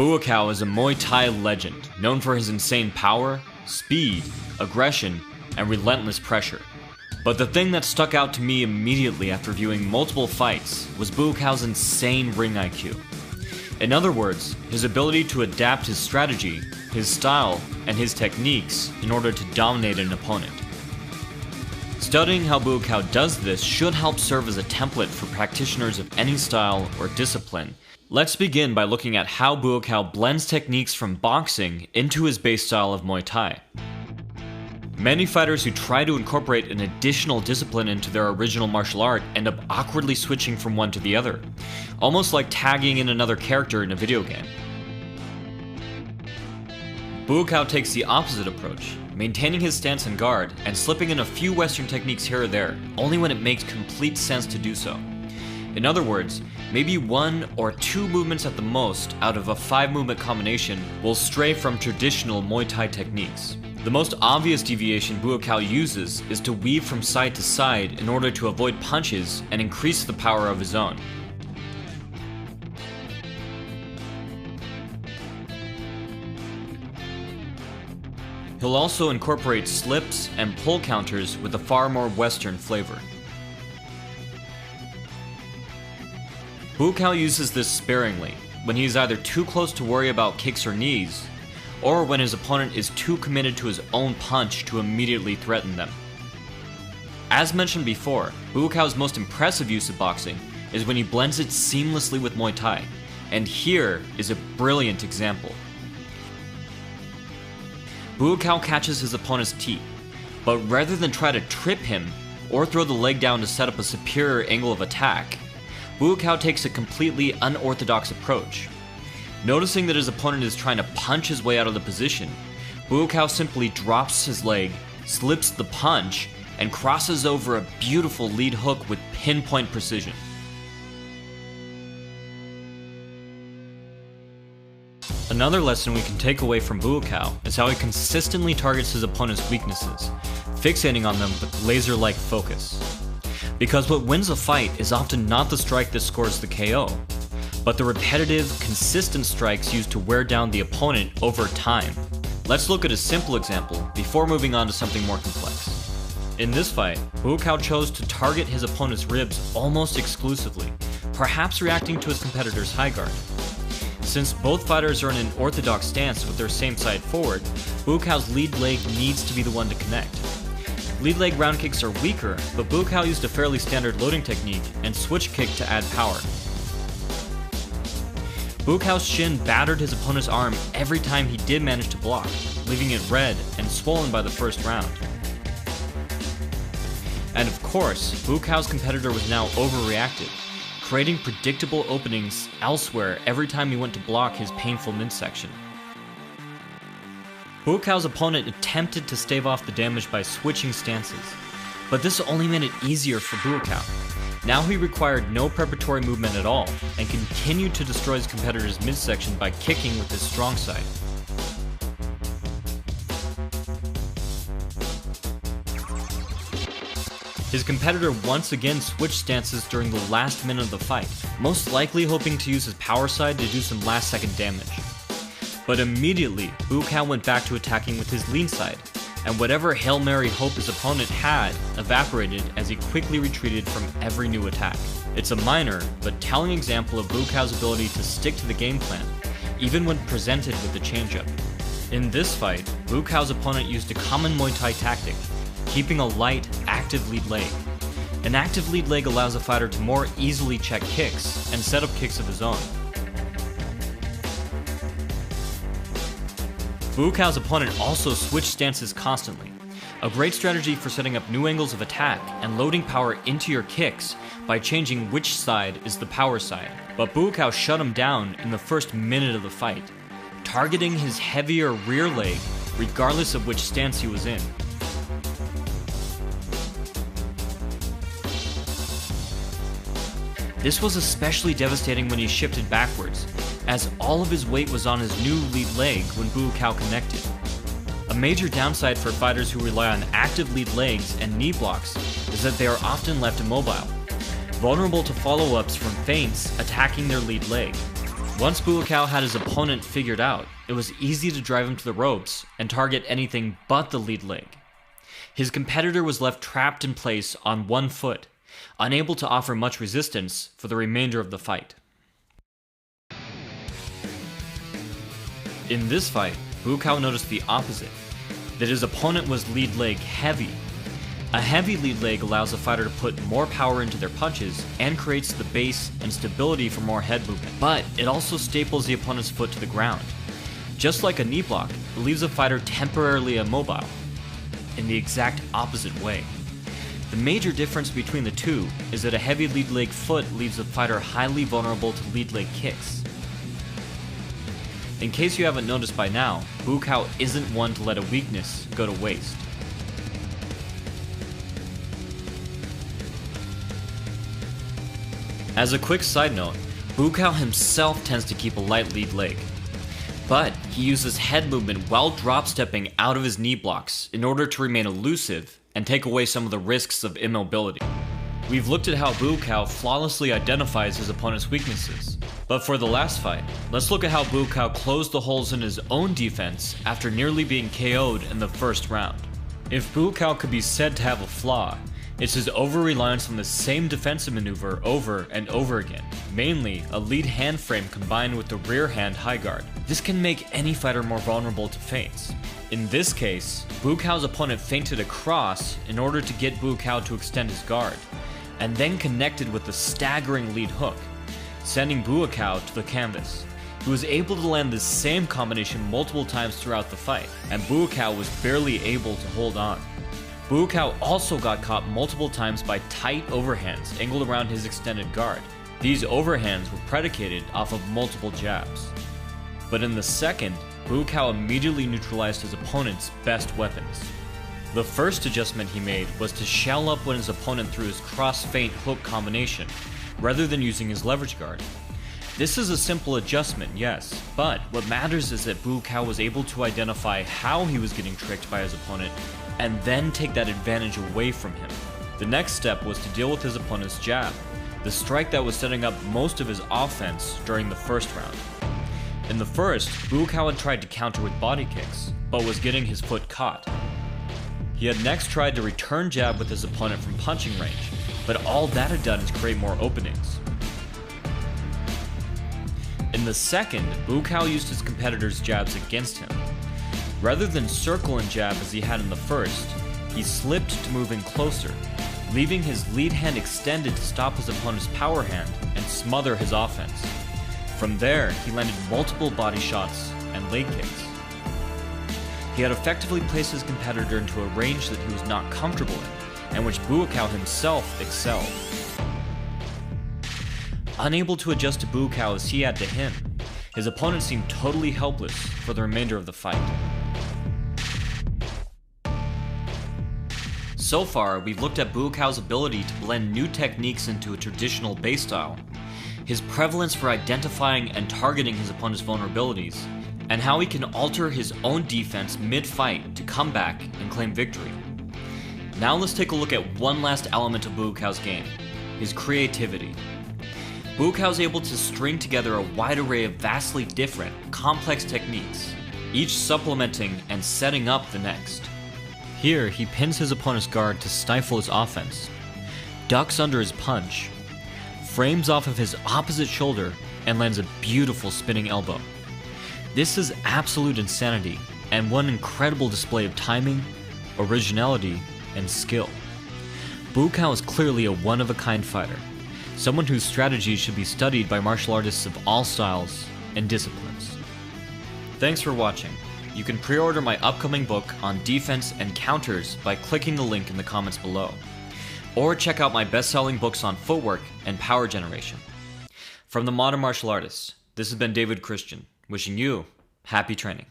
Buakaw is a Muay Thai legend, known for his insane power, speed, aggression, and relentless pressure. But the thing that stuck out to me immediately after viewing multiple fights was Buakaw's insane ring IQ. In other words, his ability to adapt his strategy, his style, and his techniques in order to dominate an opponent. Studying how Buakaw does this should help serve as a template for practitioners of any style or discipline. Let's begin by looking at how Buakaw blends techniques from boxing into his base style of Muay Thai. Many fighters who try to incorporate an additional discipline into their original martial art end up awkwardly switching from one to the other, almost like tagging in another character in a video game. Buakaw takes the opposite approach, maintaining his stance and guard and slipping in a few Western techniques here or there, only when it makes complete sense to do so. In other words, maybe 1 or 2 movements at the most out of a 5-movement combination will stray from traditional Muay Thai techniques. The most obvious deviation Buakaw uses is to weave from side to side in order to avoid punches and increase the power of his own. He'll also incorporate slips and pull counters with a far more Western flavor. Buakaw uses this sparingly, when he is either too close to worry about kicks or knees, or when his opponent is too committed to his own punch to immediately threaten them. As mentioned before, Buakaw's most impressive use of boxing is when he blends it seamlessly with Muay Thai, and here is a brilliant example. Buakaw catches his opponent's teeth, but rather than try to trip him or throw the leg down to set up a superior angle of attack, Buakaw takes a completely unorthodox approach. Noticing that his opponent is trying to punch his way out of the position, Buakaw simply drops his leg, slips the punch, and crosses over a beautiful lead hook with pinpoint precision. Another lesson we can take away from Buakaw is how he consistently targets his opponent's weaknesses, fixating on them with laser-like focus. Because what wins a fight is often not the strike that scores the KO, but the repetitive, consistent strikes used to wear down the opponent over time. Let's look at a simple example before moving on to something more complex. In this fight, Buakaw chose to target his opponent's ribs almost exclusively, perhaps reacting to his competitor's high guard. Since both fighters are in an orthodox stance with their same side forward, Buakaw's lead leg needs to be the one to connect. Lead leg round kicks are weaker, but Buakaw used a fairly standard loading technique and switch kick to add power. Buakaw's shin battered his opponent's arm every time he did manage to block, leaving it red and swollen by the first round. And of course, Buakaw's competitor was now overreacted, creating predictable openings elsewhere every time he went to block his painful midsection. Buakaw's opponent attempted to stave off the damage by switching stances, but this only made it easier for Buakaw. Now he required no preparatory movement at all, and continued to destroy his competitor's midsection by kicking with his strong side. His competitor once again switched stances during the last minute of the fight, most likely hoping to use his power side to do some last-second damage. But immediately, Buakaw went back to attacking with his lean side, and whatever Hail Mary hope his opponent had evaporated as he quickly retreated from every new attack. It's a minor, but telling example of Buakaw's ability to stick to the game plan, even when presented with a changeup. In this fight, Buakaw's opponent used a common Muay Thai tactic, keeping a light, active lead leg. An active lead leg allows a fighter to more easily check kicks and set up kicks of his own. Buakaw's opponent also switched stances constantly, a great strategy for setting up new angles of attack and loading power into your kicks by changing which side is the power side. But Buakaw shut him down in the first minute of the fight, targeting his heavier rear leg regardless of which stance he was in. This was especially devastating when he shifted backwards, as all of his weight was on his new lead leg when Buakaw connected. A major downside for fighters who rely on active lead legs and knee blocks is that they are often left immobile, vulnerable to follow-ups from feints attacking their lead leg. Once Buakaw had his opponent figured out, it was easy to drive him to the ropes and target anything but the lead leg. His competitor was left trapped in place on one foot, unable to offer much resistance for the remainder of the fight. In this fight, Buakaw noticed the opposite, that his opponent was lead leg heavy. A heavy lead leg allows a fighter to put more power into their punches and creates the base and stability for more head movement, but it also staples the opponent's foot to the ground. Just like a knee block, it leaves a fighter temporarily immobile, in the exact opposite way. The major difference between the two is that a heavy lead leg foot leaves a fighter highly vulnerable to lead leg kicks. In case you haven't noticed by now, Buakaw isn't one to let a weakness go to waste. As a quick side note, Buakaw himself tends to keep a light lead leg, but he uses head movement while drop stepping out of his knee blocks in order to remain elusive and take away some of the risks of immobility. We've looked at how Buakaw flawlessly identifies his opponent's weaknesses, but for the last fight, let's look at how Buakaw closed the holes in his own defense after nearly being KO'd in the first round. If Buakaw could be said to have a flaw, it's his over-reliance on the same defensive maneuver over and over again, mainly a lead hand frame combined with the rear hand high guard. This can make any fighter more vulnerable to feints. In this case, Buakaw's opponent feinted across in order to get Buakaw to extend his guard, and then connected with the staggering lead hook, sending Buakaw to the canvas. He was able to land this same combination multiple times throughout the fight, and Buakaw was barely able to hold on. Buakaw also got caught multiple times by tight overhands angled around his extended guard. These overhands were predicated off of multiple jabs. But in the second, Buakaw immediately neutralized his opponent's best weapons. The first adjustment he made was to shell up when his opponent threw his cross-feint hook combination, rather than using his leverage guard. This is a simple adjustment, yes, but what matters is that Buakaw was able to identify how he was getting tricked by his opponent and then take that advantage away from him. The next step was to deal with his opponent's jab, the strike that was setting up most of his offense during the first round. In the first, Buakaw had tried to counter with body kicks, but was getting his foot caught. He had next tried to return jab with his opponent from punching range, but all that had done is create more openings. In the second, Buakaw used his competitor's jabs against him. Rather than circle and jab as he had in the first, he slipped to move in closer, leaving his lead hand extended to stop his opponent's power hand and smother his offense. From there, he landed multiple body shots and leg kicks. He had effectively placed his competitor into a range that he was not comfortable in, and which Buakaw himself excelled. Unable to adjust to Buakaw as he had to him, his opponent seemed totally helpless for the remainder of the fight. So far, we've looked at Buakaw's ability to blend new techniques into a traditional base style, his prevalence for identifying and targeting his opponent's vulnerabilities, and how he can alter his own defense mid-fight to come back and claim victory. Now let's take a look at one last element of Buakaw's game, his creativity. Buakaw is able to string together a wide array of vastly different, complex techniques, each supplementing and setting up the next. Here, he pins his opponent's guard to stifle his offense, ducks under his punch, frames off of his opposite shoulder, and lands a beautiful spinning elbow. This is absolute insanity, and one incredible display of timing, originality, and skill. Buakaw is clearly a one-of-a-kind fighter, someone whose strategies should be studied by martial artists of all styles and disciplines. Thanks for watching. You can pre-order my upcoming book on defense and counters by clicking the link in the comments below, or check out my best-selling books on footwork and power generation. From the Modern Martial Artist, this has been David Christian, wishing you happy training.